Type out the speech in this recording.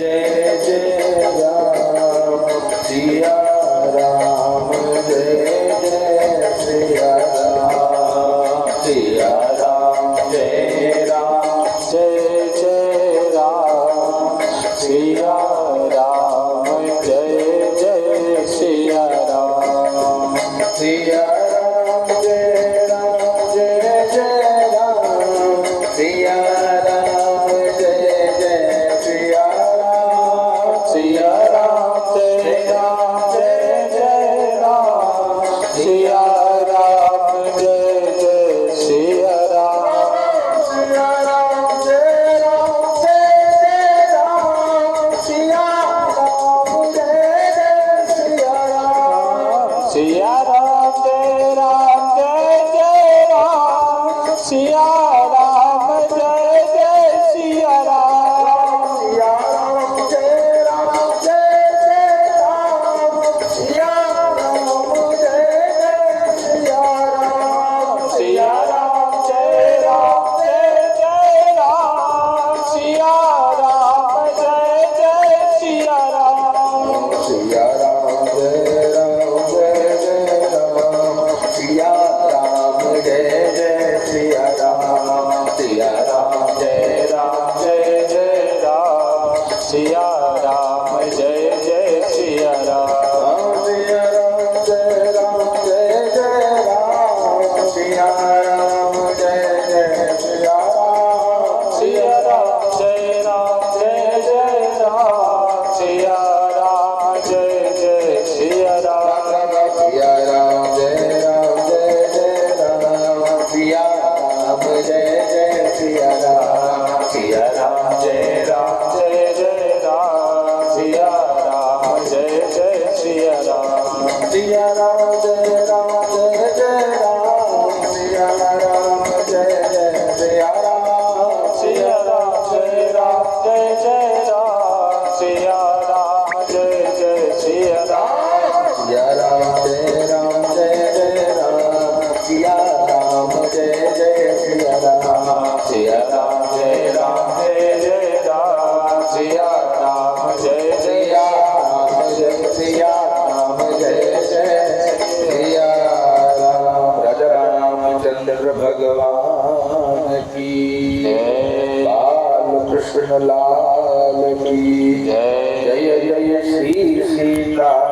जय जय राम सिया राम जय जय सिया राम सिया राम जय राम जय जय राम सिया राम जय जय सिया राम सिया राम जय राम जय जय राम सिया राम जय जय सिया राम सिया राम जय राम जय जय राम सिया राम जय जय सिया राम सिया राम जय राम जय जय राम सिया राम जय जय सिया राम सिया राम जय राम जय जय राम सिया राम जय जय सिया राम सिया राम जय राम जय जय राम सिया राम जय जय सिया राम सिया राम जय राम जय जय राम सिया राम जय जय सिया राम सिया राम जय राम जय जय राम सिया राम जय जय सिया राम सिया राम जय राम जय जय राम सिया राम जय जय सिया राम सिया राम जय राम जय जय राम सिया राम जय जय सिया राम सिया राम जय राम जय जय राम सिया राम जय जय सिया राम सिया राम जय राम जय जय राम सिया राम जय जय सिया राम सिया राम जय राम जय जय राम सिया राम जय जय सिया राम सिया राम जय राम जय जय राम सिया राम जय जय सिया राम सिया राम जय राम जय जय राम सिया राम जय जय सिया राम सिया राम जय राम जय जय राम सिया राम जय जय सिया राम सिया राम जय राम जय जय राम सिया राम जय जय राम जय सिया राम जय जय सिया राम राजा रामचंद्र भगवान की जय बाल कृष्ण लाल की जय जय जय श्री सीता